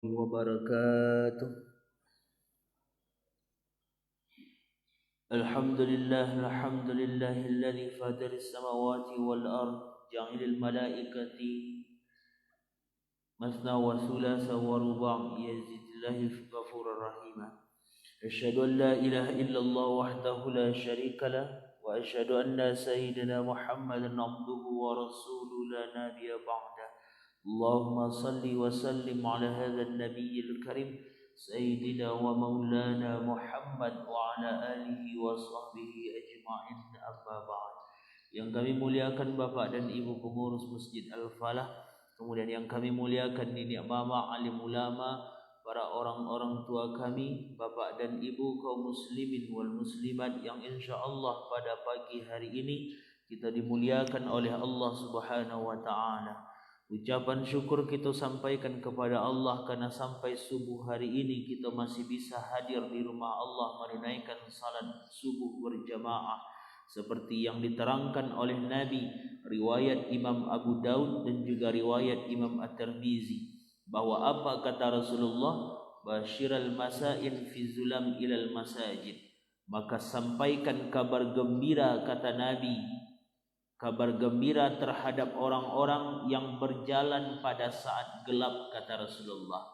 wabarakatuh. Alhamdulillahilladzi fataris samawati wal ard ja'ilal malaikati masna wa thulatha wa ruba' yazidillahi ghafurur rahim. Asyhadu an la ilaha illallah wahdahu la syarika lah wa asyhadu anna sayyidina Muhammadan abduhu wa rasuluhu la nabiyya ba'da. Allahumma salli wa sallim ala hadzal nabiyil karim Sayyidina wa maulana Muhammad wa ala alihi wa sahbihi ajma'in, amma ba'd. Yang kami muliakan Bapak dan Ibu pengurus Masjid Al-Falah, kemudian yang kami muliakan nenek mama, alim ulama, para orang-orang tua kami, Bapak dan Ibu kaum muslimin wal muslimat yang insyaallah pada pagi hari ini kita dimuliakan oleh Allah Subhanahu wa taala. Ucapan syukur kita sampaikan kepada Allah karena sampai subuh hari ini kita masih bisa hadir di rumah Allah menunaikan salat subuh berjamaah seperti yang diterangkan oleh Nabi, riwayat Imam Abu Daud dan juga riwayat Imam At-Tirmizi, bahwa apa kata Rasulullah, basyiral masain fi zulam ilal masajid, maka sampaikan kabar gembira, kata Nabi, kabar gembira terhadap orang-orang yang berjalan pada saat gelap, kata Rasulullah.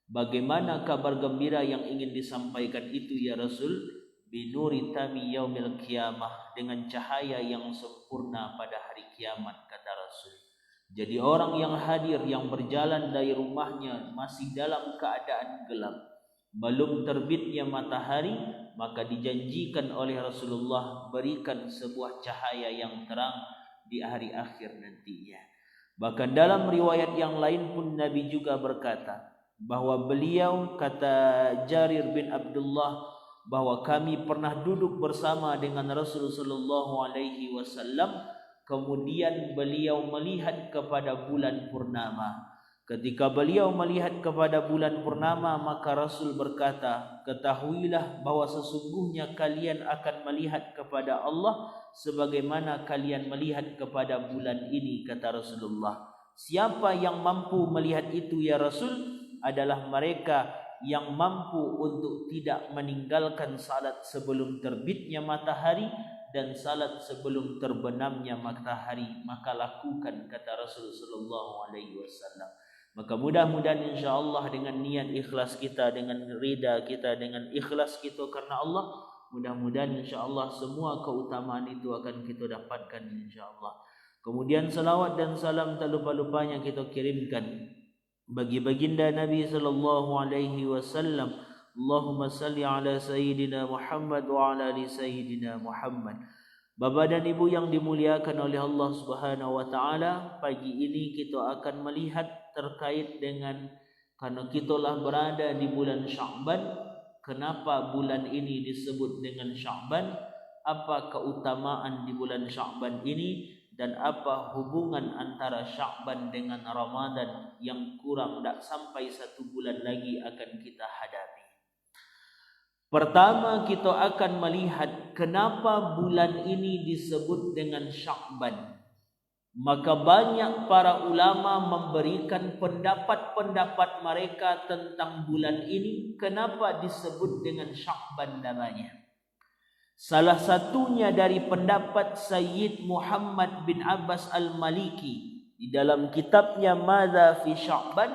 Bagaimana kabar gembira yang ingin disampaikan itu ya Rasul? Binuri tami yaumil qiyamah, dengan cahaya yang sempurna pada hari kiamat, kata Rasul. Jadi orang yang hadir, yang berjalan dari rumahnya masih dalam keadaan gelap, belum terbitnya matahari, maka dijanjikan oleh Rasulullah berikan sebuah cahaya yang terang di hari akhir nantinya. Bahkan dalam riwayat yang lain pun Nabi juga berkata bahwa beliau, kata Jarir bin Abdullah, bahwa kami pernah duduk bersama dengan Rasulullah sallallahu alaihi wasallam, kemudian beliau melihat kepada bulan purnama. Ketika beliau melihat kepada bulan purnama, maka Rasul berkata, ketahuilah bahwa sesungguhnya kalian akan melihat kepada Allah sebagaimana kalian melihat kepada bulan ini, kata Rasulullah. Siapa yang mampu melihat itu ya Rasul? Adalah mereka yang mampu untuk tidak meninggalkan salat sebelum terbitnya matahari dan salat sebelum terbenamnya matahari, maka lakukan, kata Rasul sallallahu alaihi wasallam. Maka mudah-mudahan insya-Allah dengan niat ikhlas kita, dengan ridha kita, dengan ikhlas kita karena Allah, mudah-mudahan insya-Allah semua keutamaan itu akan kita dapatkan insya-Allah. Kemudian salawat dan salam tak lupa-lupanya kita kirimkan bagi baginda Nabi sallallahu alaihi wasallam. Allahumma salli ala sayyidina Muhammad wa ala ali sayyidina Muhammad. Bapak dan Ibu yang dimuliakan oleh Allah Subhanahu wa taala, pagi ini kita akan melihat terkait dengan, karena kitalah berada di bulan Sya'ban, kenapa bulan ini disebut dengan Sya'ban, apa keutamaan di bulan Sya'ban ini, dan apa hubungan antara Sya'ban dengan Ramadan yang kurang tak sampai 1 bulan lagi akan kita hadapi. Pertama kita akan melihat kenapa bulan ini disebut dengan Sya'ban. Maka banyak para ulama memberikan pendapat-pendapat mereka tentang bulan ini, kenapa disebut dengan Sya'ban namanya. Salah satunya dari pendapat Sayyid Muhammad bin Abbas Al-Maliki di dalam kitabnya Madza fi Sya'ban,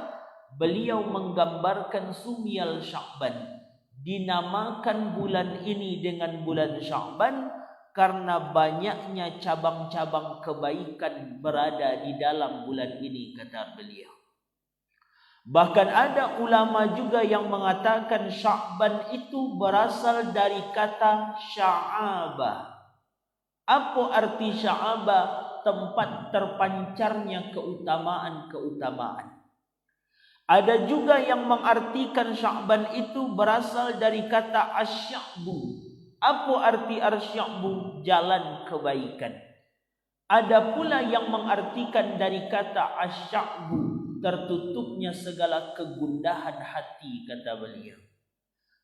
beliau menggambarkan sumiyal Sya'ban, dinamakan bulan ini dengan bulan Sya'ban karena banyaknya cabang-cabang kebaikan berada di dalam bulan ini, kata beliau. Bahkan ada ulama juga yang mengatakan Sya'ban itu berasal dari kata sya'aba. Apa arti sya'aba? Tempat terpancarnya keutamaan-keutamaan. Ada juga yang mengartikan Sya'ban itu berasal dari kata asy'abu. Apa arti asy'abu? Jalan kebaikan. Ada pula yang mengartikan dari kata asy'abu, tertutupnya segala kegundahan hati, kata beliau.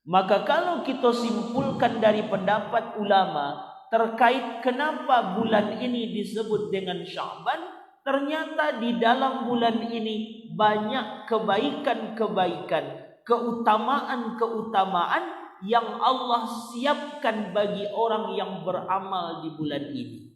Maka kalau kita simpulkan dari pendapat ulama terkait kenapa bulan ini disebut dengan Sya'ban, ternyata di dalam bulan ini banyak kebaikan-kebaikan, keutamaan-keutamaan yang Allah siapkan bagi orang yang beramal di bulan ini.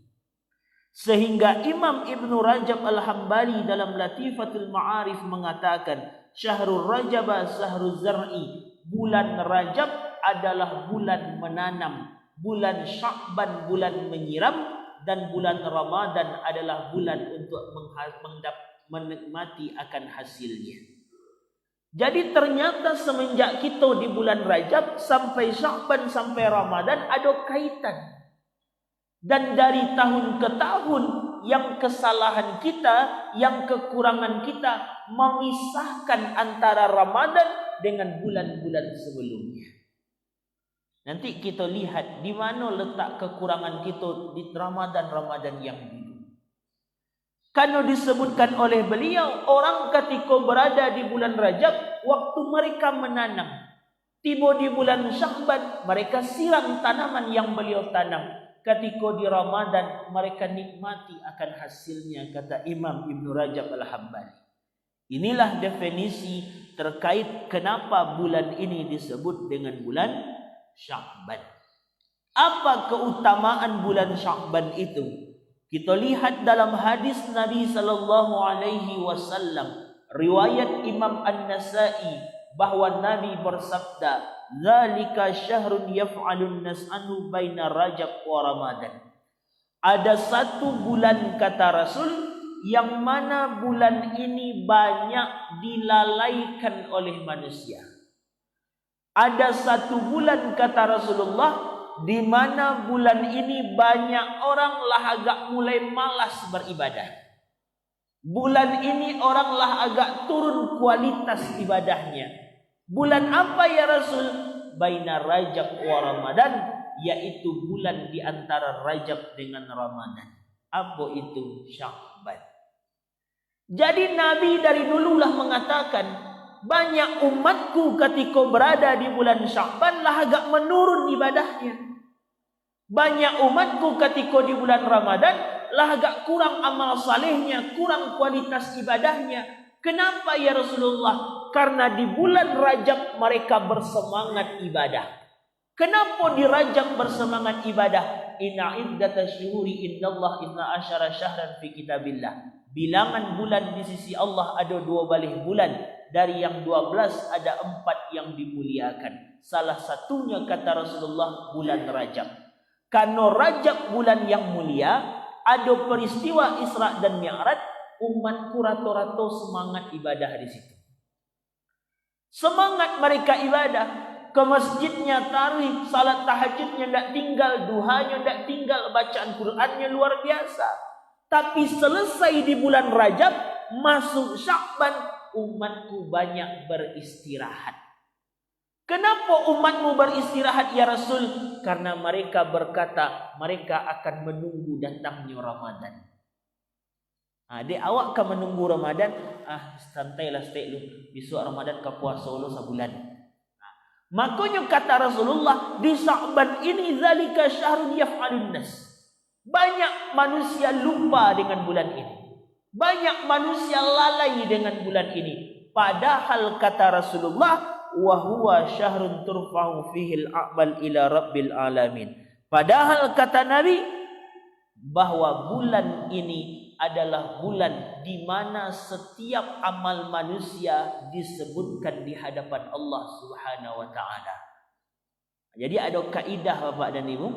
Sehingga Imam Ibn Rajab Al-Hambali dalam Latifatul Ma'arif mengatakan, Syahrul Rajab Syahrul Zar'i, bulan Rajab adalah bulan menanam, bulan Sya'ban bulan menyiram, dan bulan Ramadan adalah bulan untuk menikmati akan hasilnya. Jadi ternyata semenjak kita di bulan Rajab sampai Sya'ban sampai Ramadan ada kaitan. Dan dari tahun ke tahun yang kesalahan kita, yang kekurangan kita memisahkan antara Ramadan dengan bulan-bulan sebelumnya. Nanti kita lihat di mana letak kekurangan kita di Ramadan yang dulu. Karena disebutkan oleh beliau, orang ketika berada di bulan Rajab, waktu mereka menanam, tiba di bulan Sya'ban, mereka siram tanaman yang beliau tanam. Ketika di Ramadan, mereka nikmati akan hasilnya, kata Imam Ibn Rajab Al-Hambali. Inilah definisi terkait kenapa bulan ini disebut dengan bulan Sya'ban. Apa keutamaan bulan Sya'ban itu? Kita lihat dalam hadis Nabi sallallahu alaihi wasallam, riwayat Imam An-Nasa'i, bahwa Nabi bersabda, "Dzalika syahrun yaf'alun nas'anu baina Rajab wa Ramadan." Ada satu bulan, kata Rasul, yang mana bulan ini banyak dilalaikan oleh manusia. Ada satu bulan, kata Rasulullah, di mana bulan ini banyak orang lah agak mulai malas beribadah. Bulan ini orang lah agak turun kualitas ibadahnya. Bulan apa ya Rasul? Baina Rajab wa Ramadan, yaitu bulan di antara Rajab dengan Ramadan. Apa itu? Sya'ban. Jadi Nabi dari dululah mengatakan, banyak umatku ketika berada di bulan Sya'ban lah agak menurun ibadahnya. Banyak umatku ketika di bulan Ramadan lah agak kurang amal salehnya, kurang kualitas ibadahnya. Kenapa ya Rasulullah? Karena di bulan Rajab mereka bersemangat ibadah. Kenapa di Rajab bersemangat ibadah? Inna iddatash syuhuri indallah 12 syahran fi kitabillah. Bilangan bulan di sisi Allah ada 12 bulan. Dari yang 12 ada 4 yang dimuliakan. Salah satunya, kata Rasulullah, bulan Rajab. Karena Rajab bulan yang mulia, ada peristiwa Isra dan Mi'raj, umatku rata-rata semangat ibadah di situ. Semangat mereka ibadah, ke masjidnya, tarawih, salat tahajudnya tidak tinggal, duhanya tidak tinggal, bacaan Qur'annya luar biasa. Tapi selesai di bulan Rajab, masuk Sya'ban, umatku banyak beristirahat. Kenapa umatmu beristirahat ya Rasul? Karena mereka berkata, mereka akan menunggu datangnya Ramadan. Dek awak kan menunggu Ramadan, santailah stay lu. Besok Ramadan ke puasa lu sebulan. Makanya kata Rasulullah, di Sya'ban ini zalika syahrun yaf'alun nas. Banyak manusia lupa dengan bulan ini. Banyak manusia lalai dengan bulan ini. Padahal kata Rasulullah, wa huwa syahrun turfa'u fihi al-a'mal ila rabbil alamin. Padahal kata Nabi, bahwa bulan ini adalah bulan di mana setiap amal manusia disebutkan di hadapan Allah Subhanahu wa taala. Jadi ada kaidah Bapak dan Ibu,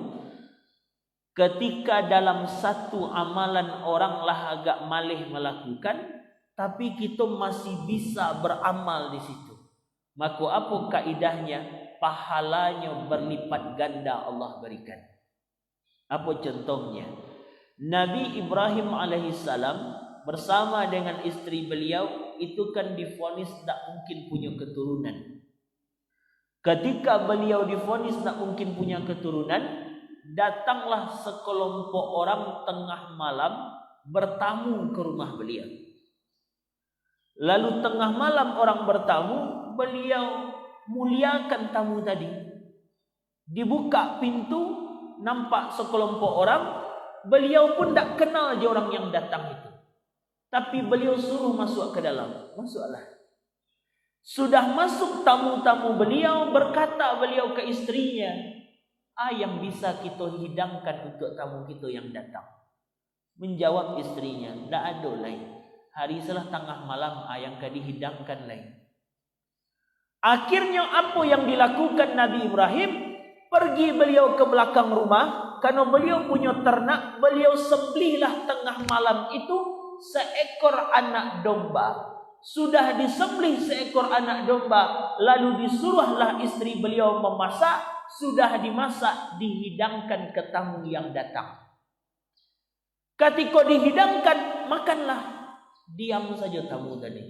ketika dalam satu amalan orang lah agak malih melakukan, tapi kita masih bisa beramal di situ, maka apa kaidahnya? Pahalanya berlipat ganda Allah berikan. Apa contohnya? Nabi Ibrahim alaihissalam bersama dengan istri beliau itu kan divonis tak mungkin punya keturunan. Ketika beliau divonis tak mungkin punya keturunan, datanglah sekelompok orang tengah malam bertamu ke rumah beliau. Lalu tengah malam orang bertamu, beliau muliakan tamu tadi. Dibuka pintu, nampak sekelompok orang, beliau pun tak kenal dia orang yang datang itu. Tapi beliau suruh masuk ke dalam. Masuklah. Sudah masuk tamu-tamu beliau, berkata beliau ke istrinya, yang bisa kita hidangkan untuk tamu kita yang datang. Menjawab istrinya, tak ada lain. Hari setelah tengah malam yang akan dihidangkan lain. Akhirnya apa yang dilakukan Nabi Ibrahim? Pergi beliau ke belakang rumah. Karena beliau punya ternak, beliau sembelihlah tengah malam itu seekor anak domba. Sudah disembelih seekor anak domba, lalu disuruhlah istri beliau memasak. Sudah dimasak, dihidangkan ke tamu yang datang. Ketika dihidangkan, makanlah. Diam saja tamu tadi.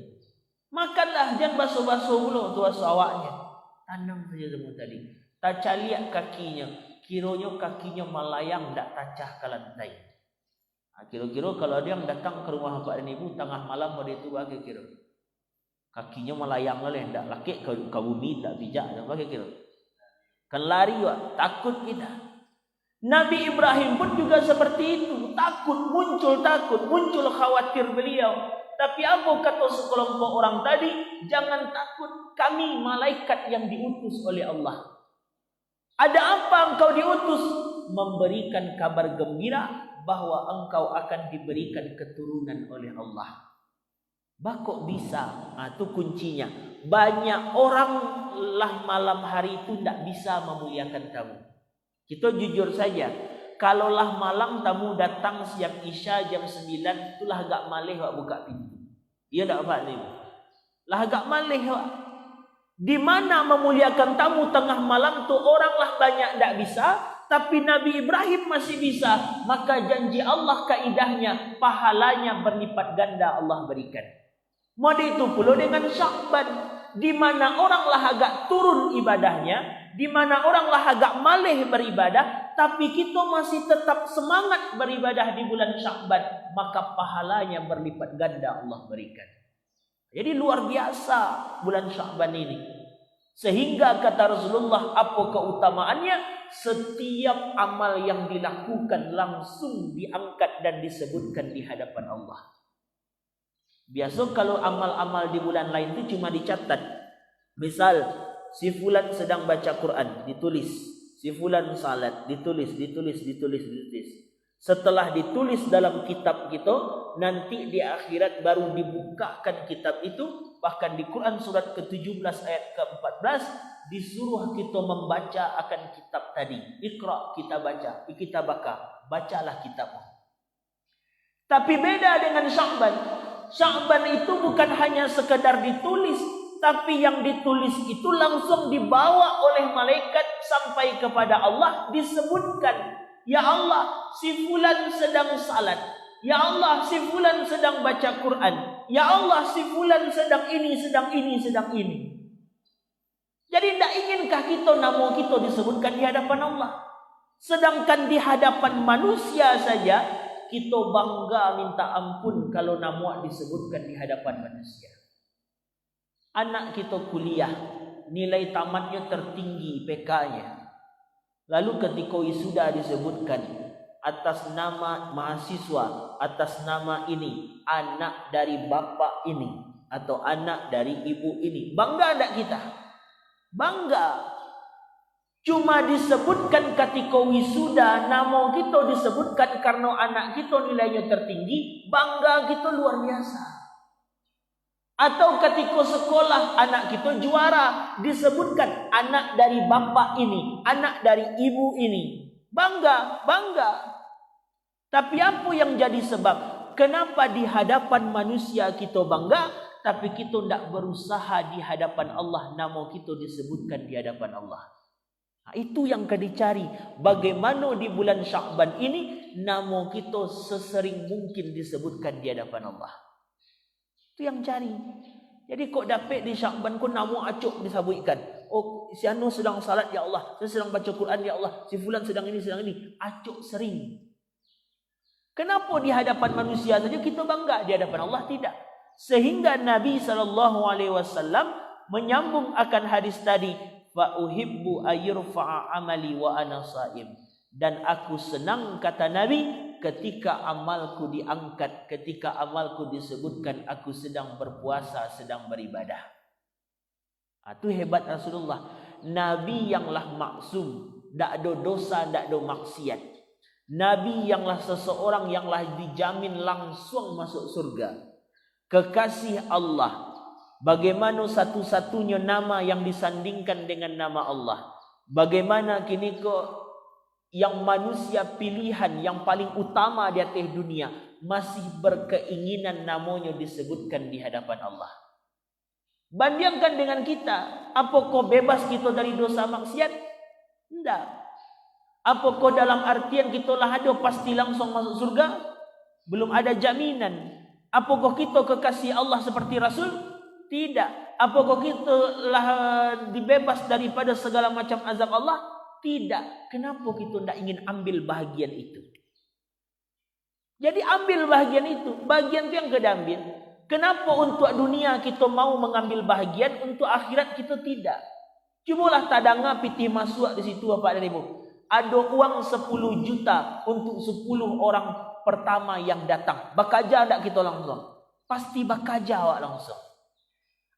Makanlah, jangan basuh-basuh mulu tuas awaknya. Tanam saja tamu tadi. Taca lihat kakinya. Kiranya kakinya melayang, tak tacah ke lantai. Kira-kira kalau dia yang datang ke rumah bapak dan ibu tengah malam pada itu bagi kira. Kakinya melayang oleh, tak laki ke bumi, tak bijak, tak bagi kira. Kan lari juga, takut kita. Nabi Ibrahim pun juga seperti itu. Takut, muncul khawatir beliau. Tapi apa kata sekelompok orang tadi? Jangan takut, kami malaikat yang diutus oleh Allah. Ada apa engkau diutus? Memberikan kabar gembira bahwa engkau akan diberikan keturunan oleh Allah. Kok bisa? Itu kuncinya. Banyak orang lah malam hari itu tidak bisa memuliakan tamu. Kita jujur saja. Kalaulah malam tamu datang siang isya jam 9, itulah agak malih wak buka pintu. Iya tak Pak ni? Lah agak malih wak. Di mana memuliakan tamu tengah malam tu oranglah banyak tak bisa, tapi Nabi Ibrahim masih bisa. Maka janji Allah kaidahnya, pahalanya berlipat ganda Allah berikan. Mode itu pula dengan Sya'ban, di mana oranglah agak turun ibadahnya, di mana oranglah agak malih beribadah, tapi kita masih tetap semangat beribadah di bulan Sya'ban, maka pahalanya berlipat ganda Allah berikan. Jadi luar biasa bulan Sya'ban ini. Sehingga kata Rasulullah, apa keutamaannya? Setiap amal yang dilakukan langsung diangkat dan disebutkan di hadapan Allah. Biasa kalau amal-amal di bulan lain itu cuma dicatat. Misal, si fulan sedang baca Quran, ditulis. Si fulan salat, ditulis. Setelah ditulis dalam kitab kita, nanti di akhirat baru dibukakan kitab itu. Bahkan di Quran surat ke-17 ayat ke-14 disuruh kita membaca akan kitab tadi. Iqra, kita baca, kita bacalah kitabmu. Tapi beda dengan Sya'ban. Sya'ban itu bukan hanya sekedar ditulis, tapi yang ditulis itu langsung dibawa oleh malaikat sampai kepada Allah, disebutkan, ya Allah, si fulan sedang salat. Ya Allah, si fulan sedang baca Quran. Ya Allah, si fulan sedang ini. Jadi tidak inginkah kita nama kita disebutkan di hadapan Allah? Sedangkan di hadapan manusia saja kita bangga minta ampun kalau nama disebutkan di hadapan manusia. Anak kita kuliah, nilai tamatnya tertinggi PK-nya. Lalu ketika wisuda disebutkan atas nama mahasiswa, atas nama ini, anak dari bapak ini, atau anak dari ibu ini. Bangga tak kita? Bangga. Cuma disebutkan ketika wisuda, nama kita disebutkan karena anak kita nilainya tertinggi, bangga kita luar biasa. Atau ketika sekolah, anak kita juara, disebutkan anak dari bapak ini, anak dari ibu ini. Bangga. Tapi apa yang jadi sebab? Kenapa di hadapan manusia kita bangga, tapi kita tidak berusaha di hadapan Allah, nama kita disebutkan di hadapan Allah. Itu yang akan dicari. Bagaimana di bulan Sya'ban ini, nama kita sesering mungkin disebutkan di hadapan Allah. Itu yang cari. Jadi kok dapat di Sya'ban ku nama acuk disebutkan. Oh, si anu sedang salat, ya Allah. Saya sedang baca Quran, ya Allah. Si fulan sedang ini. Acuk sering. Kenapa di hadapan manusia saja kita bangga, di hadapan Allah tidak? Sehingga Nabi SAW menyambung akan hadis tadi, fa uhibbu ayyurfa'a amali wa ana sha'im. Dan aku senang, kata Nabi, ketika amalku diangkat, ketika amalku disebutkan aku sedang berpuasa, sedang beribadah. Itu hebat Rasulullah. Nabi yanglah maksum, tak ada dosa, tak ada maksiat. Nabi yanglah seseorang yanglah dijamin langsung masuk surga. Kekasih Allah. Bagaimana satu-satunya nama yang disandingkan dengan nama Allah. Bagaimana kini kok yang manusia pilihan yang paling utama di atas dunia masih berkeinginan namanya disebutkan di hadapan Allah. Bandingkan dengan kita, apakah bebas kita dari dosa maksiat? Tidak. Apakah dalam artian kita lah ada pasti langsung masuk surga? Belum ada jaminan. Apakah kita kekasih Allah seperti Rasul? Tidak. Apakah kita lah dibebas daripada segala macam azab Allah? Tidak. Kenapa kita tidak ingin ambil bahagian itu? Jadi ambil bahagian itu. Bahagian itu yang kita ambil. Kenapa untuk dunia kita mau mengambil bahagian, untuk akhirat kita tidak? Cubalah tadanga pitih masuk di situ Bapak dan Ibu. Ada uang 10 juta untuk 10 orang pertama yang datang. Bakaja tak kita langsung? Pasti bakaja awak langsung.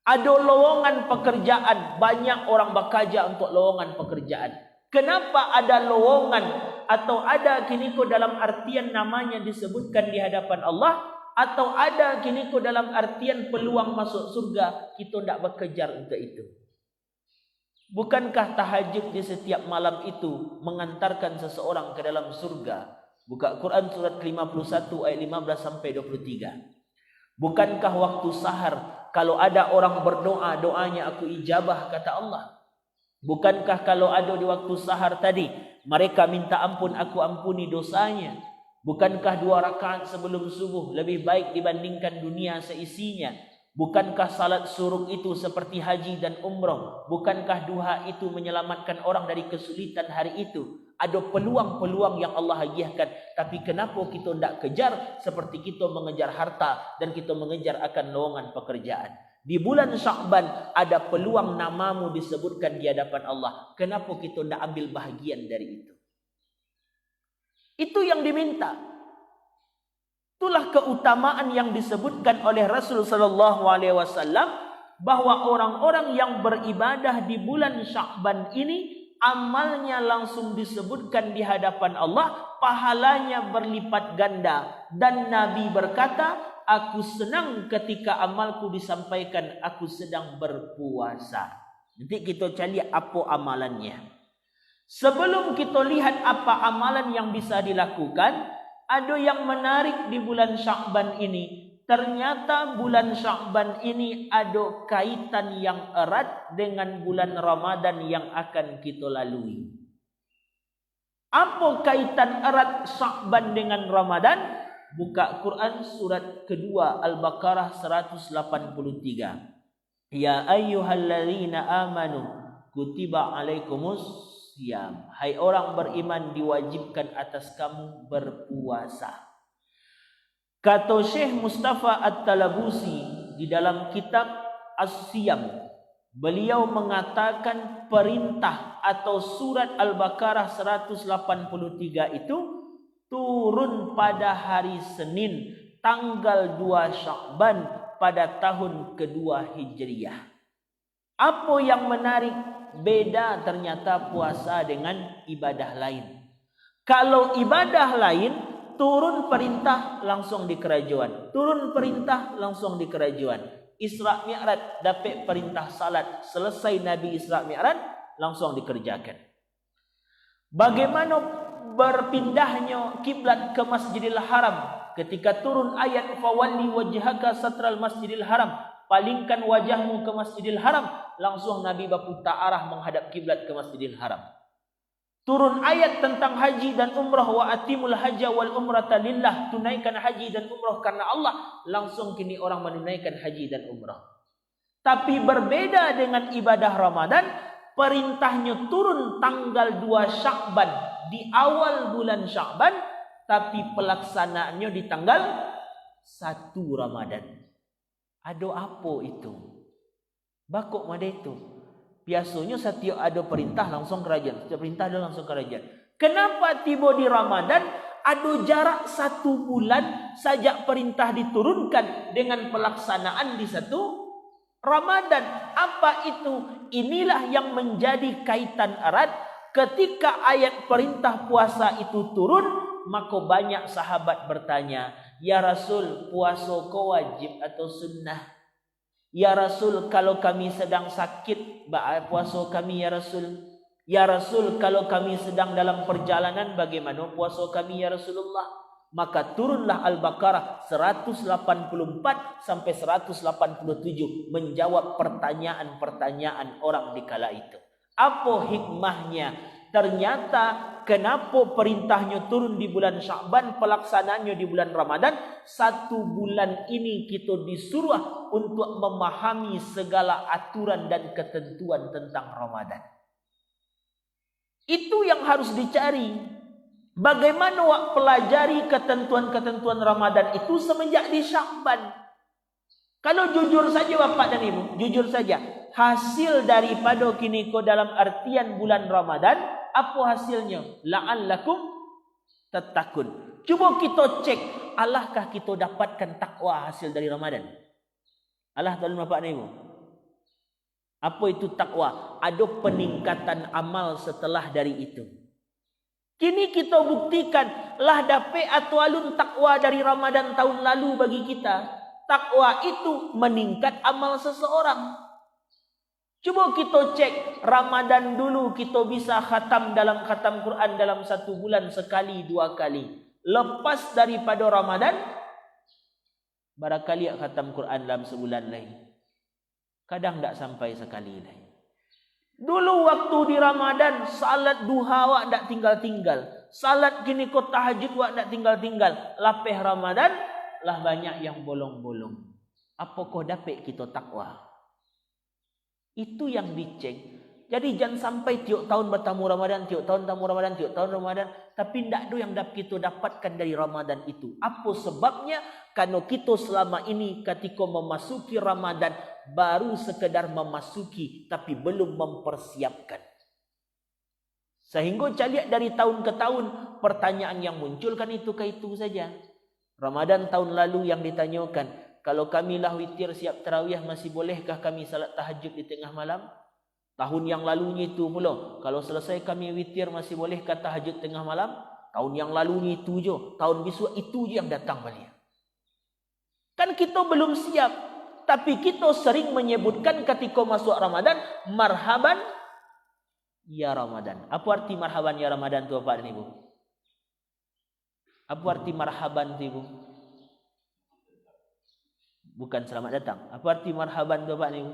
Ada lowongan pekerjaan, banyak orang bakaja untuk lowongan pekerjaan. Kenapa ada lowongan atau ada kiniko dalam artian namanya disebutkan di hadapan Allah, atau ada kiniko dalam artian peluang masuk surga, kita tidak bekejar untuk itu? Bukankah tahajud di setiap malam itu mengantarkan seseorang ke dalam surga? Buka Quran surat 51 ayat 15 sampai 23. Bukankah waktu sahar kalau ada orang berdoa, doanya aku ijabah, kata Allah? Bukankah kalau ada di waktu sahar tadi mereka minta ampun, aku ampuni dosanya? Bukankah 2 rakaat sebelum subuh lebih baik dibandingkan dunia seisinya? Bukankah salat suruk itu seperti haji dan umrah? Bukankah duha itu menyelamatkan orang dari kesulitan hari itu? Ada peluang-peluang yang Allah hadiahkan. Tapi kenapa kita tidak kejar seperti kita mengejar harta dan kita mengejar akan lowongan pekerjaan? Di bulan Sya'ban ada peluang namamu disebutkan di hadapan Allah. Kenapa kita tidak ambil bahagian dari itu? Itu yang diminta. Itulah keutamaan yang disebutkan oleh Rasul sallallahu alaihi wasallam, bahwa orang-orang yang beribadah di bulan Sya'ban ini amalnya langsung disebutkan di hadapan Allah, pahalanya berlipat ganda. Dan Nabi berkata, aku senang ketika amalku disampaikan aku sedang berpuasa. Nanti kita cari apa amalannya. Sebelum kita lihat apa amalan yang bisa dilakukan, ada yang menarik di bulan Sya'ban ini. Ternyata bulan Sya'ban ini ada kaitan yang erat dengan bulan Ramadan yang akan kita lalui. Apa kaitan erat Sya'ban dengan Ramadan? Buka Quran surat kedua Al-Baqarah 183. Ya ayyuhalladzina amanu kutiba alaikumus siyam. Hai orang beriman, diwajibkan atas kamu berpuasa. Kata Syekh Mustafa At-Talabusi di dalam kitab As-Siyam, beliau mengatakan perintah atau surat Al-Baqarah 183 itu turun pada hari Senin tanggal 2 Sya'ban pada tahun kedua Hijriyah. Apa yang menarik? Beda ternyata puasa dengan ibadah lain. Kalau ibadah lain turun perintah langsung di kerajaan, turun perintah langsung di kerajaan. Isra Mi'raj dapat perintah salat, selesai Nabi Isra Mi'raj langsung dikerjakan. Bagaimana berpindahnya kiblat ke Masjidil Haram ketika turun ayat fawalli wajhaka satral Masjidil Haram, palingkan wajahmu ke Masjidil Haram, langsung Nabi berputar arah menghadap kiblat ke Masjidil Haram. Turun ayat tentang haji dan umrah, wa atimul hajja wal umrata lillah, tunaikan haji dan umrah karena Allah, langsung kini orang menunaikan haji dan umrah. Tapi berbeda dengan ibadah Ramadan, perintahnya turun tanggal 2 Sya'ban, di awal bulan Sya'ban, tapi pelaksanaannya di tanggal 1 Ramadan. Ada apa itu? Bakok mada itu. Biasanya setiap ada perintah langsung kerajaan. Setiap perintah ada langsung kerajaan. Kenapa tiba di Ramadan ada jarak 1 bulan sejak perintah diturunkan dengan pelaksanaan di 1 Ramadan. Apa itu? Inilah yang menjadi kaitan erat. Ketika ayat perintah puasa itu turun, maka banyak sahabat bertanya, "Ya Rasul, puasa kau wajib atau sunnah?" "Ya Rasul, kalau kami sedang sakit, puasa kami ya Rasul." "Ya Rasul, kalau kami sedang dalam perjalanan, bagaimana puasa kami ya Rasulullah?" Maka turunlah Al-Baqarah 184 sampai 187 menjawab pertanyaan-pertanyaan orang di kala itu. Apa hikmahnya? Ternyata kenapa perintahnya turun di bulan Sya'ban, pelaksanaannya di bulan Ramadan? 1 bulan ini kita disuruh untuk memahami segala aturan dan ketentuan tentang Ramadan. Itu yang harus dicari. Bagaimana wak pelajari ketentuan-ketentuan Ramadan itu semenjak di Sya'ban. Kalau jujur saja Bapak dan Ibu, jujur saja, hasil daripada kini ko dalam artian bulan Ramadan, apa hasilnya? La'allakum tattaqun. Cuba kita cek, Allahkah kita dapatkan takwa hasil dari Ramadan? Allah tahu Bapak dan Ibu. Apa itu takwa? Ada peningkatan amal setelah dari itu. Kini kita buktikan lah dapat atau alun takwa dari Ramadan tahun lalu bagi kita. Takwa itu meningkat amal seseorang. Coba kita cek Ramadan dulu kita bisa khatam dalam khatam Quran dalam 1 bulan sekali 2 kali. Lepas daripada Ramadan barangkali khatam Quran dalam sebulan lain. Kadang tak sampai sekali lain. Dulu waktu di Ramadan salat duha wak tak tinggal-tinggal. Salat kini kau tahajud wak tak tinggal-tinggal. Lapeh Ramadan lah banyak yang bolong-bolong. Apa kau dapat kita takwa? Itu yang dicek. Jadi jangan sampai tiap tahun bertamu Ramadan, tiap tahun tamu Ramadan, tiap tahun Ramadan, tapi tidak ada yang dapat kita dapatkan dari Ramadan itu. Apa sebabnya? Karena kita selama ini ketika memasuki Ramadan baru sekedar memasuki tapi belum mempersiapkan. Sehingga lihat dari tahun ke tahun pertanyaan yang muncul kan itu ke itu saja. Ramadan tahun lalu yang ditanyakan, kalau kami lah witir siap tarawih masih bolehkah kami salat tahajud di tengah malam? Tahun yang lalunya itu pula, kalau selesai kami witir masih bolehkah tahajud tengah malam? Tahun yang lalunya itu je, tahun besok itu je yang datang balik. Kan kita belum siap, tapi kita sering menyebutkan ketika masuk Ramadan, marhaban ya Ramadan. Apa arti marhaban ya Ramadan tu Bapak dan Ibu? Apa arti marhaban tu Ibu? Bukan selamat datang. Apa arti marhaban tu Bapak dan Ibu?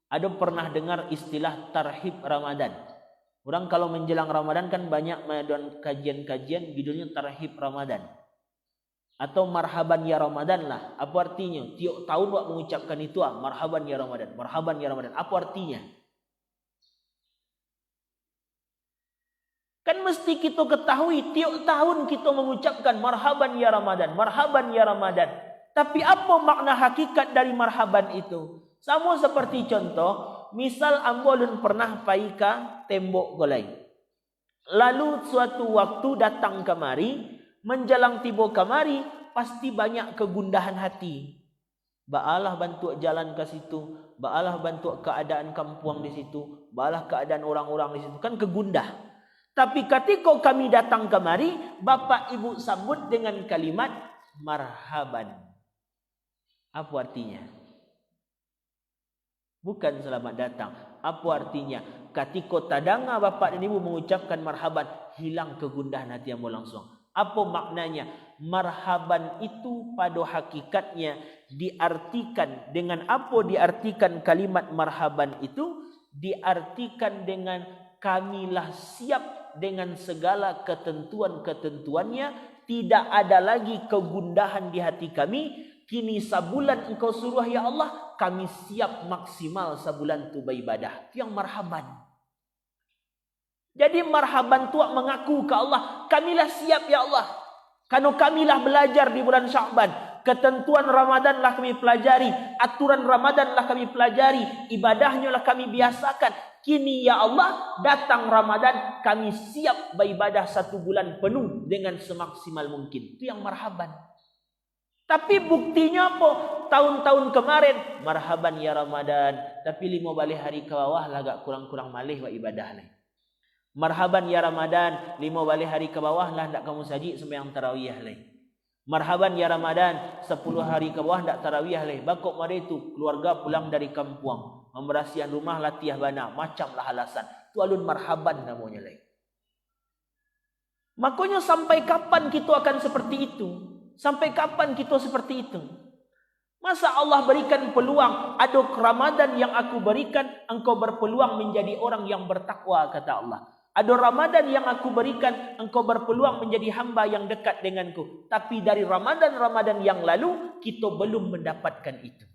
Ada pernah dengar istilah tarhib Ramadan? Orang kalau menjelang Ramadan kan banyak mengadakan kajian-kajian judulnya tarhib Ramadan. Atau marhaban ya Ramadan lah. Apa artinya? Tiap tahun wak mengucapkan itu marhaban ya Ramadan, marhaban ya Ramadan. Apa artinya? Kan mesti kita ketahui tiap tahun kita mengucapkan marhaban ya Ramadan, marhaban ya Ramadan. Tapi apa makna hakikat dari marhaban itu? Sama seperti contoh, misal ambolun pernah pai ke tembok golai. Lalu suatu waktu datang kemari, menjelang tiba kemari, pasti banyak kegundahan hati. Baalah bantu jalan ke situ, baalah bantu keadaan kampung di situ, baalah keadaan orang-orang di situ. Kan kegundah. Tapi ketika kami datang kemari, Bapak Ibu sambut dengan kalimat marhaban. Apa artinya? Bukan selamat datang. Apa artinya? Ketika tadanga Bapak dan Ibu mengucapkan marhaban, hilang kegundahan hati yang langsung. Apa maknanya? Marhaban itu pada hakikatnya diartikan dengan apa diartikan kalimat marhaban itu? Diartikan dengan kamilah siap dengan segala ketentuan-ketentuannya. Tidak ada lagi kegundahan di hati kami. Kini sabulan engkau suruh ya Allah, kami siap maksimal sabulan tu beribadah. Itu yang marhaban. Jadi marhaban tu mengaku ke Allah, kamilah siap ya Allah. Karena kamilah belajar di bulan Sya'ban. Ketentuan Ramadan lah kami pelajari, aturan Ramadan lah kami pelajari, ibadahnya lah kami biasakan. Kini ya Allah, datang Ramadan, kami siap beribadah 1 bulan penuh dengan semaksimal mungkin. Itu yang marhaban. Tapi buktinya apa? Tahun-tahun kemarin, marhaban ya Ramadan, tapi 5 balik hari ke bawah lah agak kurang-kurang malih buat ibadah lah. Marhaban ya Ramadan, 5 balik hari ke bawah lah tak kamu sajid sembahyang tarawih lah. Marhaban ya Ramadan, 10 hari ke bawah tak tarawih lah. Bakok mari itu keluarga pulang dari kampung, memberasihan rumah, latih bana, macamlah alasan. Tu alun marhaban namanya lah. Makanya sampai kapan kita akan seperti itu? Sampai kapan kita seperti itu? Masa Allah berikan peluang, ada Ramadan yang aku berikan, engkau berpeluang menjadi orang yang bertakwa, kata Allah. Ada Ramadan yang aku berikan, engkau berpeluang menjadi hamba yang dekat denganku. Tapi dari Ramadan-Ramadan yang lalu, kita belum mendapatkan itu.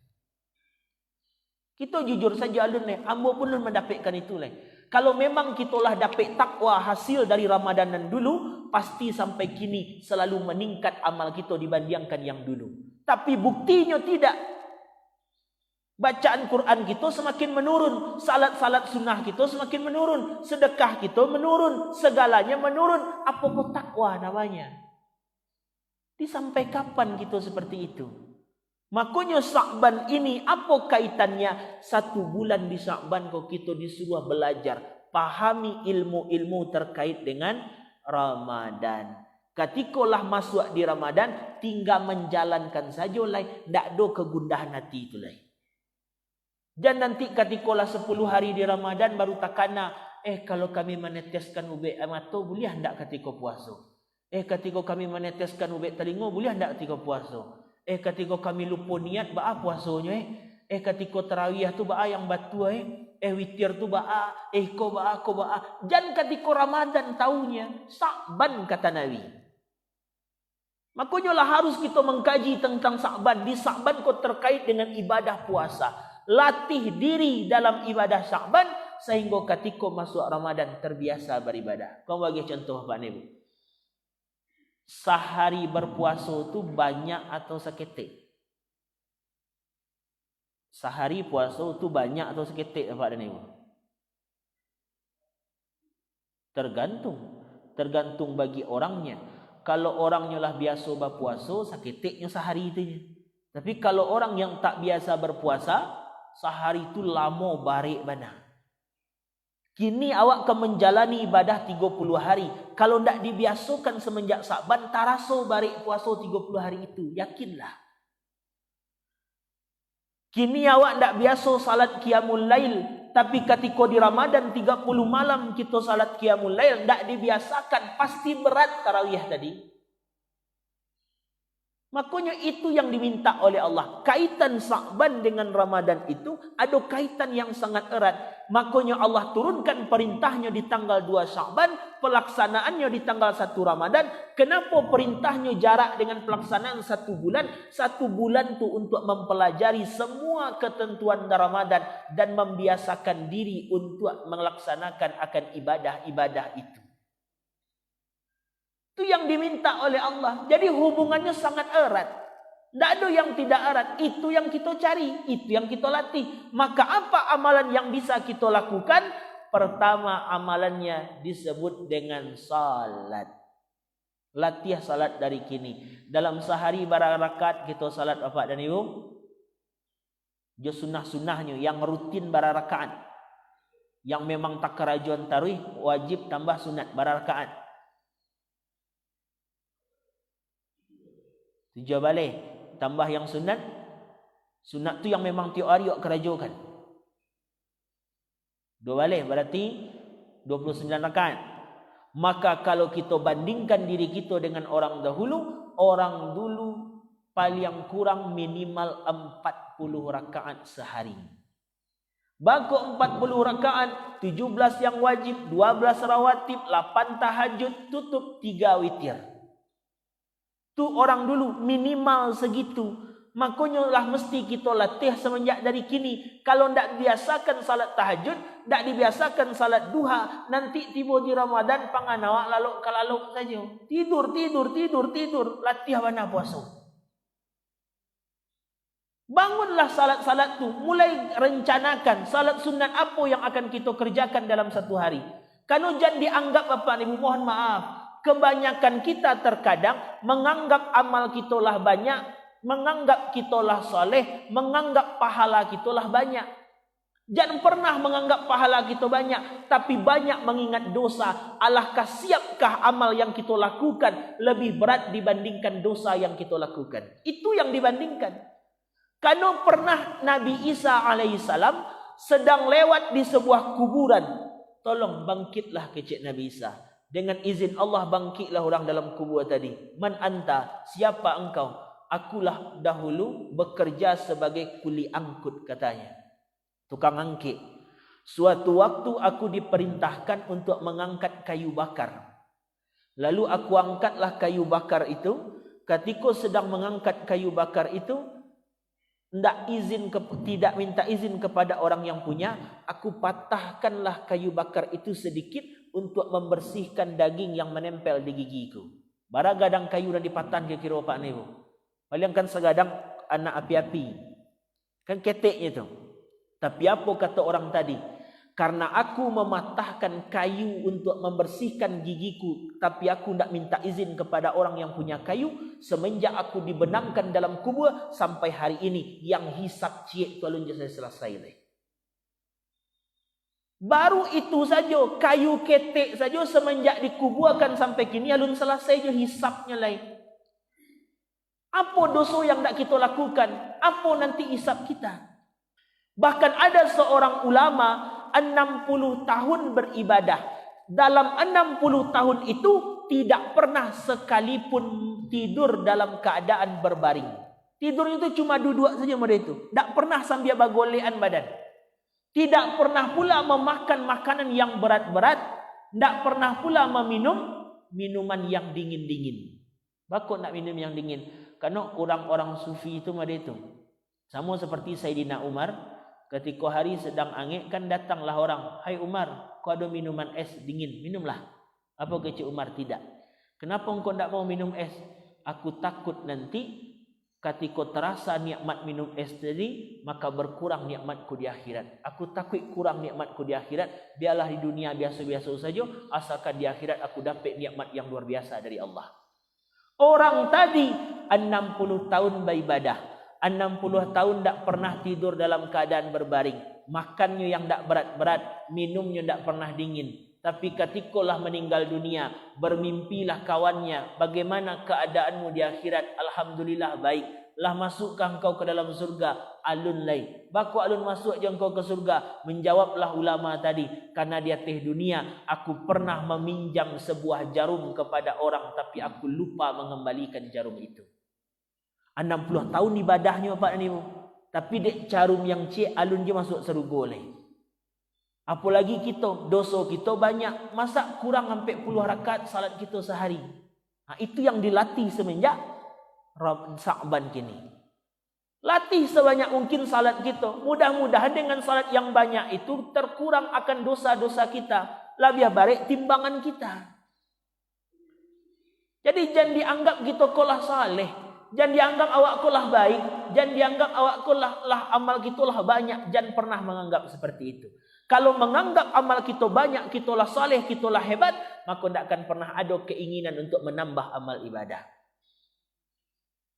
Kita jujur saja alun leh, hamba pun belum mendapatkan itu leh. Kalau memang kitalah dapat takwa hasil dari Ramadanan dulu, pasti sampai kini selalu meningkat amal kita dibandingkan yang dulu. Tapi buktinya tidak. Bacaan Quran kita semakin menurun, salat-salat sunnah kita semakin menurun, sedekah kita menurun, segalanya menurun. Apakah takwa namanya? Sampai kapan kita seperti itu? Makanya Sya'ban ini apa kaitannya? 1 bulan di Sya'ban kok kita disuruh belajar, pahami ilmu-ilmu terkait dengan Ramadan. Ketikalah masuk di Ramadan, tinggal menjalankan saja lah, tak ada kegundahan hati itu lah. Dan nanti ketikalah 10 hari di Ramadan baru takana, kalau kami meneteskan ubek mata boleh tak ketika puasa? Ketika kami meneteskan ubek telinga boleh tak ketika puasa? Ketika kami lupa niat ba'a puasanya ketika tarawih tu ba'a yang batu witir tu ba'a ko ba'a. Jangan ketika Ramadan tahunya Sya'ban kata Nabi. Makanya lah harus kita mengkaji tentang Sya'ban. Di Sya'ban kau terkait dengan ibadah puasa. Latih diri dalam ibadah Sya'ban sehingga ketika masuk Ramadan terbiasa beribadah. Kau bagi contoh Pak Ibu. Sehari berpuasa tu banyak atau seketik? Sehari puasa tu banyak atau seketik Pak dan Ibu? Tergantung bagi orangnya. Kalau orangnya lah biasa berpuasa, seketiknya sehari itu. Tapi kalau orang yang tak biasa berpuasa, sehari itu lama barik bana. Kini awak akan menjalani ibadah 30 hari. Kalau tidak dibiasakan semenjak Sya'ban, tak rasa barik puasa 30 hari itu. Yakinlah. Kini awak tidak biasa salat qiyamul lail. Tapi ketika di Ramadan 30 malam kita salat qiyamul lail, tidak dibiasakan. Pasti berat tarawih tadi. Makanya itu yang diminta oleh Allah. Kaitan Sya'ban dengan Ramadan itu ada kaitan yang sangat erat. Makanya Allah turunkan perintahnya di tanggal 2 Sya'ban, pelaksanaannya di tanggal 1 Ramadan. Kenapa perintahnya jarak dengan pelaksanaan 1 bulan? 1 bulan itu untuk mempelajari semua ketentuan Ramadan dan membiasakan diri untuk melaksanakan akan ibadah-ibadah itu. Itu yang diminta oleh Allah. Jadi hubungannya sangat erat. Tidak ada yang tidak erat. Itu yang kita cari. Itu yang kita latih. Maka apa amalan yang bisa kita lakukan? Pertama amalannya disebut dengan salat. Latih salat dari kini. Dalam sehari berapa rakaat kita salat Bapak dan Ibu? Jo sunnah-sunnahnya. Yang rutin berapa rakaat? Yang memang tak kerajuan tarawih wajib tambah sunat berapa rakaat? 7 balik. Tambah yang sunat. Sunat tu yang memang tiap hari awak kerajukan. 2 balik berarti 29 rakaat. Maka kalau kita bandingkan diri kita dengan orang dahulu paling kurang minimal 40 rakaat sehari. Bako 40 rakaat, 17 yang wajib, 12 rawatib, 8 tahajud, tutup 3 witir. Tu orang dulu minimal segitu. Makanya lah mesti kita latih semenjak dari kini. Kalau tidak biasakan salat tahajud, tidak dibiasakan salat duha, nanti tiba di Ramadan pangan awak lalok saja. Tidur. Latih mana puasa. Bangunlah salat-salat tu, mulai rencanakan salat sunat apa yang akan kita kerjakan dalam satu hari. Kalau jangan dianggap Bapak Ibu, mohon maaf, kebanyakan kita terkadang menganggap amal kita lah banyak, menganggap kita lah soleh, menganggap pahala kita lah banyak. Jangan pernah menganggap pahala kita banyak, tapi banyak mengingat dosa. Alahkah siapkah amal yang kita lakukan lebih berat dibandingkan dosa yang kita lakukan? Itu yang dibandingkan. Kalau pernah Nabi Isa alaihissalam sedang lewat di sebuah kuburan, tolong bangkitlah kecik Nabi Isa. Dengan izin Allah bangkitlah orang dalam kubur tadi. Man anta? Siapa engkau? Akulah dahulu bekerja sebagai kuli angkut, katanya. Tukang angkit. Suatu waktu aku diperintahkan untuk mengangkat kayu bakar. Lalu aku angkatlah kayu bakar itu. Ketika sedang mengangkat kayu bakar itu, tidak minta izin kepada orang yang punya, aku patahkanlah kayu bakar itu sedikit untuk membersihkan daging yang menempel di gigiku. Bara gadang kayu dan dipatah ke kira Pak Ibu. Paling kan segadang anak api-api. Kan keteknya tu. Tapi apa kata orang tadi? Karena aku mematahkan kayu untuk membersihkan gigiku, tapi aku tidak minta izin kepada orang yang punya kayu, semenjak aku dibenamkan dalam kubur sampai hari ini, yang hisap ciek tu alun saya selesai. Baru itu saja, kayu ketek saja semenjak dikuburkan sampai kini alun selesai je hisapnya lain. Apa dosa yang tak kita lakukan? Apa nanti hisap kita? Bahkan ada seorang ulama 60 tahun beribadah. Dalam 60 tahun itu tidak pernah sekalipun tidur dalam keadaan berbaring. Tidur itu cuma duduk saja pada itu. Tak pernah sambil bagolean badan. Tidak pernah pula memakan makanan yang berat-berat. Tak pernah pula meminum minuman yang dingin-dingin. Bakut nak minum yang dingin. Karena orang-orang sufi itu pada itu. Sama seperti Sayyidina Umar. Ketika hari sedang angin, kan datanglah orang. Hai Umar, kau ada minuman es dingin, minumlah. Apa kecik Umar? Tidak. Kenapa engkau tidak mau minum es? Aku takut nanti ketika terasa nikmat minum es tadi, maka berkurang nikmatku di akhirat. Aku takut kurang nikmatku di akhirat. Biarlah di dunia biasa-biasa saja, asalkan di akhirat aku dapat nikmat yang luar biasa dari Allah. Orang tadi 60 tahun beribadah. 60 tahun tak pernah tidur dalam keadaan berbaring. Makannya yang tak berat-berat, minumnya tak pernah dingin. Tapi ketikalah meninggal dunia, bermimpilah kawannya, bagaimana keadaanmu di akhirat? Alhamdulillah baik. Lah masukkah engkau ke dalam surga? Alun lai. Baku alun masuk je engkau ke surga. Menjawablah ulama tadi, karena di atas dunia aku pernah meminjam sebuah jarum kepada orang, tapi aku lupa mengembalikan jarum itu. 60 tahun ibadahnya Pak Ibu. Tapi dek jarum yang cik alun je masuk surga lai. Apalagi kita, dosa kita banyak. Masa kurang sampai puluh rakaat salat kita sehari. Itu yang dilatih semenjak Sa'ban kini. Latih sebanyak mungkin salat kita. Mudah-mudahan dengan salat yang banyak itu terkurang akan dosa-dosa kita. Lebih baik timbangan kita. Jadi jangan dianggap kita kolah saleh. Jangan dianggap awak kolah baik. Jangan dianggap awak kolah amal kita lah banyak. Jangan pernah menganggap seperti itu. Kalau menganggap amal kita banyak, kita lah saleh, kita lah hebat, maka tidak akan pernah ada keinginan untuk menambah amal ibadah.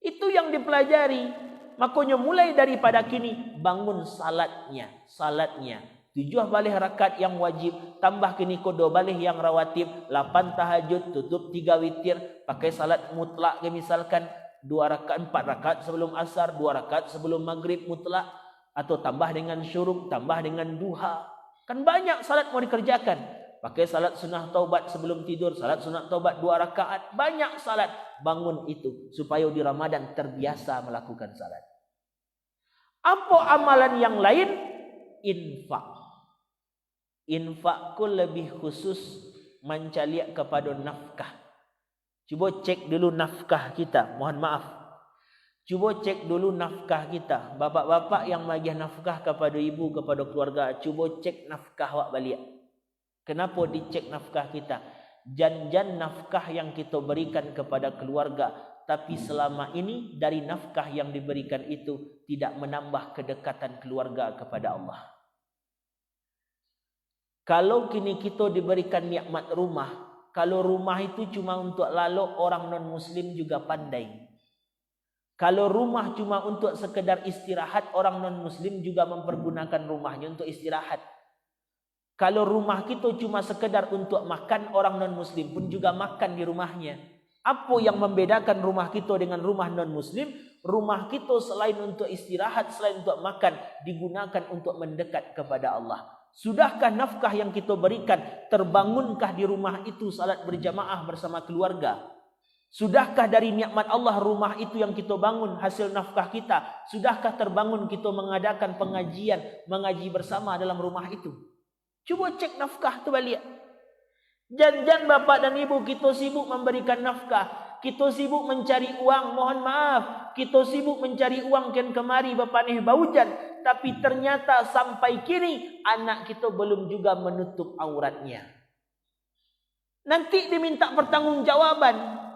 Itu yang dipelajari. Makanya mulai daripada kini bangun salatnya. 7 balik rakaat yang wajib, tambah kini kodo balik yang rawatib, 8 tahajud, tutup 3 witir, pakai salat mutlak misalkan 2 rakaat 4 rakaat sebelum asar, 2 rakaat sebelum maghrib mutlak, atau tambah dengan syuruk, tambah dengan duha. Kan banyak salat mau dikerjakan. Pakai salat sunah taubat sebelum tidur, salat sunah taubat 2 rakaat, banyak salat. Bangun itu supaya di Ramadan terbiasa melakukan salat. Apa amalan yang lain? Infak. Infakku lebih khusus mencaliak kepada nafkah. Cuba cek dulu nafkah kita. Mohon maaf. Cuba cek dulu nafkah kita. Bapak-bapak yang bagi nafkah kepada ibu, kepada keluarga, cuba cek nafkah awak balik. Kenapa dicek nafkah kita? Jan-jan nafkah yang kita berikan kepada keluarga tapi selama ini dari nafkah yang diberikan itu tidak menambah kedekatan keluarga kepada Allah. Kalau kini kita diberikan nikmat rumah, kalau rumah itu cuma untuk lalu, orang non-muslim juga pandai. Kalau rumah cuma untuk sekedar istirahat, orang non-muslim juga mempergunakan rumahnya untuk istirahat. Kalau rumah kita cuma sekedar untuk makan, orang non-muslim pun juga makan di rumahnya. Apa yang membedakan rumah kita dengan rumah non-muslim? Rumah kita selain untuk istirahat, selain untuk makan, digunakan untuk mendekat kepada Allah. Sudahkah nafkah yang kita berikan, terbangunkah di rumah itu salat berjamaah bersama keluarga? Sudahkah dari nikmat Allah rumah itu yang kita bangun hasil nafkah kita? Sudahkah terbangun kita mengadakan pengajian, mengaji bersama dalam rumah itu? Cuba cek nafkah tu balik. Jangan bapak dan ibu kita sibuk memberikan nafkah, kita sibuk mencari uang, mohon maaf, kita sibuk mencari uang ken kemari bapak nih baujan, tapi ternyata sampai kini anak kita belum juga menutup auratnya. Nanti diminta pertanggungjawaban.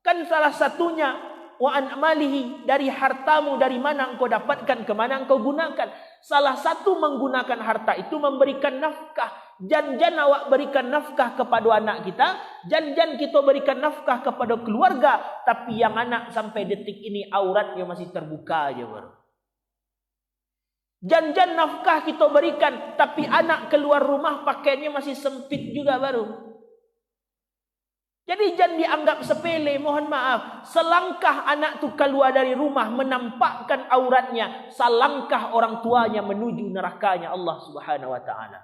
Kan salah satunya wa an amalihi, dari hartamu, dari mana engkau dapatkan, kemana engkau gunakan. Salah satu menggunakan harta itu memberikan nafkah. Jangan awak berikan nafkah kepada anak kita, jangan kita berikan nafkah kepada keluarga, tapi yang anak sampai detik ini auratnya masih terbuka aja baru. Jangan nafkah kita berikan, tapi anak keluar rumah pakaiannya masih sempit juga baru. Jadi jangan dianggap sepele, mohon maaf. Selangkah anak tu keluar dari rumah menampakkan auratnya, selangkah orang tuanya menuju nerakanya Allah Subhanahu wa taala.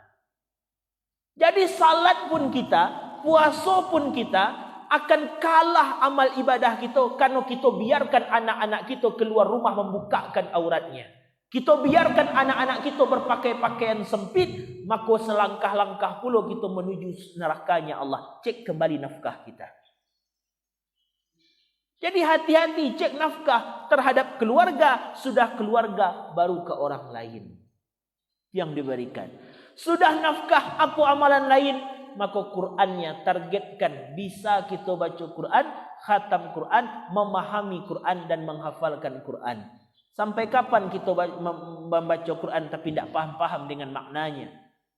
Jadi salat pun kita, puasa pun kita akan kalah amal ibadah kita karena kita biarkan anak-anak kita keluar rumah membukakan auratnya. Kita biarkan anak-anak kita berpakai pakaian sempit, maka selangkah-langkah pula kita menuju nerakanya Allah. Cek kembali nafkah kita. Jadi hati-hati cek nafkah terhadap keluarga. Sudah keluarga baru ke orang lain yang diberikan. Sudah nafkah apa amalan lain, maka Qur'annya targetkan bisa kita baca Qur'an, khatam Qur'an, memahami Qur'an dan menghafalkan Qur'an. Sampai kapan kita membaca Quran tapi tidak paham-paham dengan maknanya?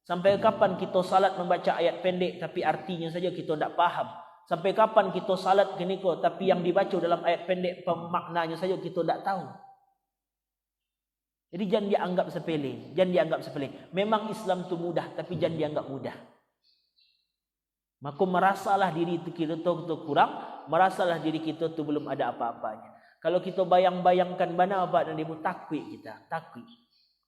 Sampai kapan kita salat membaca ayat pendek tapi artinya saja kita tidak paham? Sampai kapan kita salat keniko tapi yang dibaca dalam ayat pendek maknanya saja kita tidak tahu? Jadi jangan dianggap sepele, jangan dianggap sepele. Memang Islam itu mudah, tapi jangan dianggap mudah. Maka merasalah diri kita tu kurang, merasalah diri kita tu belum ada apa-apanya. Kalau kita bayang-bayangkan mana apa dan ibu, takwi kita, takwi.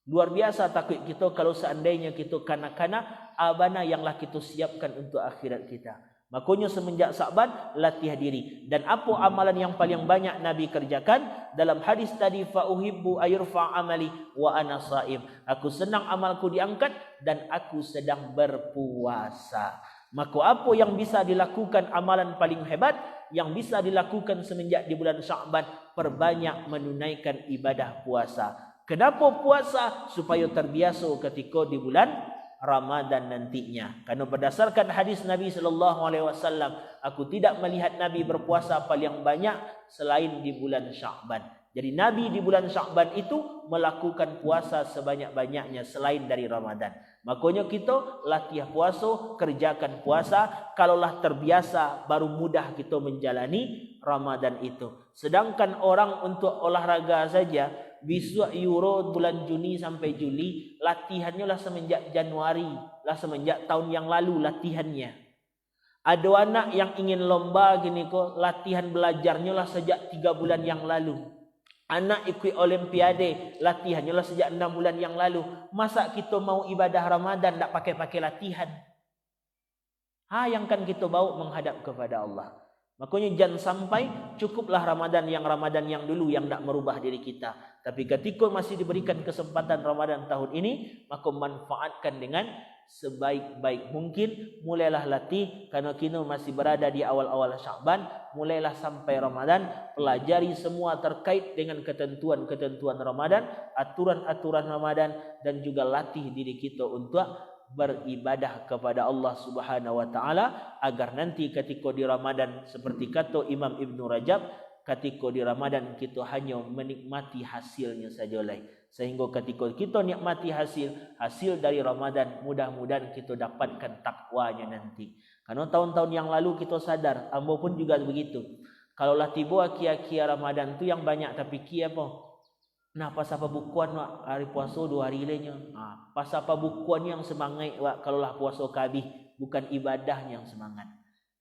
Luar biasa takwi kita kalau seandainya kita kanak-kanak, abana yanglah kita siapkan untuk akhirat kita. Makanya semenjak Sa'ban latih diri. Dan apa amalan yang paling banyak Nabi kerjakan? Dalam hadis tadi, fa uhibbu ayurfa amali wa ana shaim. Aku senang amalku diangkat dan aku sedang berpuasa. Maka apa yang bisa dilakukan amalan paling hebat yang bisa dilakukan semenjak di bulan Sa'ban? Perbanyak menunaikan ibadah puasa. Kenapa puasa? Supaya terbiasa ketika di bulan Ramadan nantinya. Karena berdasarkan hadis Nabi SAW, aku tidak melihat Nabi berpuasa paling banyak selain di bulan Sya'ban. Jadi Nabi di bulan Sya'ban itu melakukan puasa sebanyak-banyaknya selain dari Ramadan. Makanya kita latih puasa, kerjakan puasa. Kalaulah terbiasa, baru mudah kita menjalani Ramadan itu. Sedangkan orang untuk olahraga saja, besok Euro bulan Juni sampai Juli, latihannya lah semenjak Januari, lah semenjak tahun yang lalu latihannya. Ada anak yang ingin lomba gini kok, latihan belajarnya lah sejak 3 bulan yang lalu. Anak ikut olimpiade, latihannya lah sejak 6 bulan yang lalu. Masa kita mau ibadah Ramadan tak pakai latihan? Yang kan kita bawa menghadap kepada Allah. Makanya jangan sampai cukuplah Ramadan yang dulu yang tak merubah diri kita. Tapi ketika masih diberikan kesempatan Ramadan tahun ini, maka manfaatkan dengan sebaik-baik mungkin. Mulailah latih, karena kita masih berada di awal-awal Sya'ban. Mulailah sampai Ramadan, pelajari semua terkait dengan ketentuan-ketentuan Ramadan, aturan-aturan Ramadan, dan juga latih diri kita untuk beribadah kepada Allah Subhanahu wa taala, agar nanti ketika di Ramadan seperti kata Imam Ibn Rajab, ketika di Ramadan kita hanya menikmati hasilnya saja lah. Sehingga ketika kita nikmati hasil dari Ramadan, mudah-mudahan kita dapatkan takwanya nanti. Karena tahun-tahun yang lalu kita sadar, ambo pun juga begitu. Kalaulah tiba kia-kia Ramadan tu yang banyak tapi kia apa? Nah, pas apa bukuan hari puasa 2 hari lenya. Pas apa bukuan yang semangat kalaulah puasa kabih, bukan ibadah yang semangat.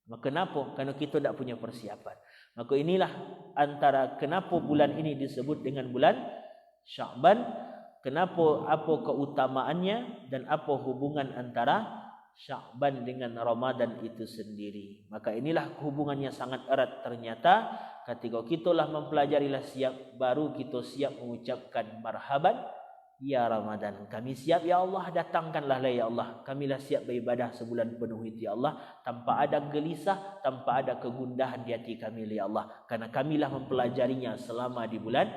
Maka kenapa? Karena kita tak punya persiapan. Maka inilah antara kenapa bulan ini disebut dengan bulan Sya'ban, kenapa, apa keutamaannya dan apa hubungan antara Sya'ban dengan Ramadan itu sendiri. Maka inilah hubungannya sangat erat ternyata. Ketika kita lah mempelajarilah siap, baru kita siap mengucapkan marhaban ya Ramadan. Kami siap ya Allah, datangkanlah ya Allah. Kamilah siap beribadah sebulan penuh itu ya Allah, tanpa ada gelisah, tanpa ada kegundahan di hati kami ya Allah. Karena kamilah mempelajarinya selama di bulan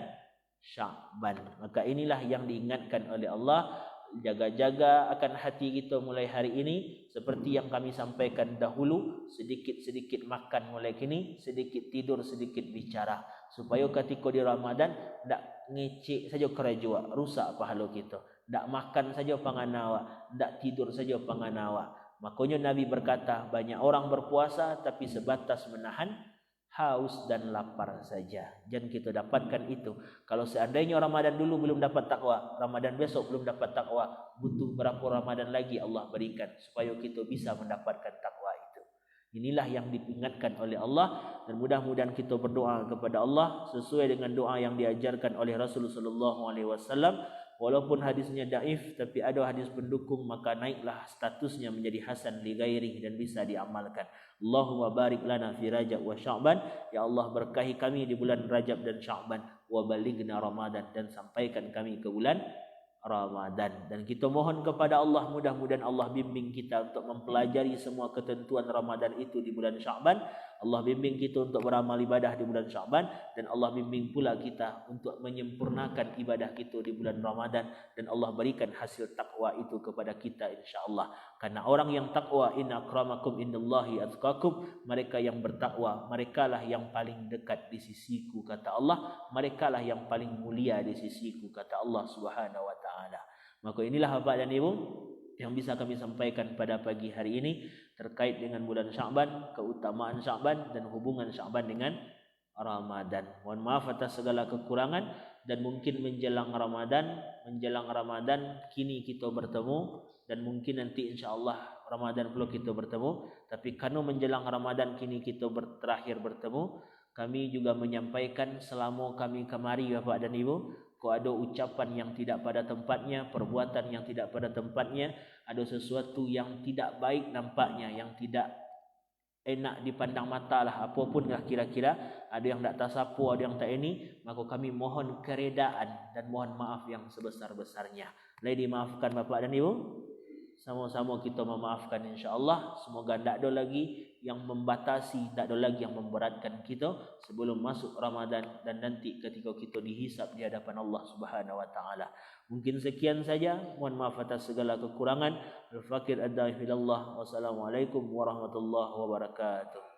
Sya'ban. Maka inilah yang diingatkan oleh Allah. Jaga-jaga akan hati kita mulai hari ini. Seperti yang kami sampaikan dahulu, sedikit-sedikit makan mulai kini, sedikit tidur, sedikit bicara. Supaya ketika di Ramadan tak ngecek saja kerajua, rusak pahala kita. Tak makan saja panganawa, tak tidur saja panganawa. Makanya Nabi berkata, banyak orang berpuasa tapi sebatas menahan haus dan lapar saja. Jangan kita dapatkan itu. Kalau seandainya Ramadan dulu belum dapat takwa, Ramadan besok belum dapat takwa, butuh berapa Ramadan lagi Allah berikan supaya kita bisa mendapatkan takwa itu. Inilah yang diingatkan oleh Allah, dan mudah-mudahan kita berdoa kepada Allah sesuai dengan doa yang diajarkan oleh Rasulullah SAW. Walaupun hadisnya daif, tapi ada hadis pendukung, maka naiklah statusnya menjadi hasan li ghairihi dan bisa diamalkan. Allahumma barik lana fi Rajab wa Sya'ban. Ya Allah, berkahi kami di bulan Rajab dan Sya'ban. Wa balighna Ramadan, dan sampaikan kami ke bulan Ramadan. Dan kita mohon kepada Allah, mudah-mudahan Allah bimbing kita untuk mempelajari semua ketentuan Ramadan itu di bulan Sya'ban. Allah bimbing kita untuk beramal ibadah di bulan Sya'ban, dan Allah bimbing pula kita untuk menyempurnakan ibadah kita di bulan Ramadan, dan Allah berikan hasil takwa itu kepada kita insya-Allah. Karena orang yang takwa, inna akramakum indallahi atqakum, mereka yang bertakwa, merekalah yang paling dekat di sisiku kata Allah, merekalah yang paling mulia di sisiku kata Allah Subhanahu wa taala. Maka inilah Bapak dan Ibu yang bisa kami sampaikan pada pagi hari ini terkait dengan bulan Sya'ban, keutamaan Sya'ban dan hubungan Sya'ban dengan Ramadan. Mohon maaf atas segala kekurangan, dan mungkin menjelang Ramadan kini kita bertemu, dan mungkin nanti insya-Allah Ramadan pula kita bertemu. Tapi karena menjelang Ramadan kini kita terakhir bertemu, kami juga menyampaikan selama kami kemari Bapak dan Ibu, kalau ada ucapan yang tidak pada tempatnya, perbuatan yang tidak pada tempatnya, ada sesuatu yang tidak baik nampaknya, yang tidak enak dipandang mata lah, apapun lah kira-kira, ada yang tak tersapu, ada yang tak ini, maka kami mohon keredaan dan mohon maaf yang sebesar-besarnya. Boleh dimaafkan Bapak dan Ibu? Sama-sama kita memaafkan insya-Allah. Semoga tak ada lagi yang membatasi, tak ada lagi yang memberatkan kita sebelum masuk Ramadan dan nanti ketika kita dihisab di hadapan Allah Subhanahu wa taala. Mungkin sekian saja. Mohon maaf atas segala kekurangan. Al-Fakir ad-Daif ilallah. Wassalamualaikum warahmatullahi wabarakatuh.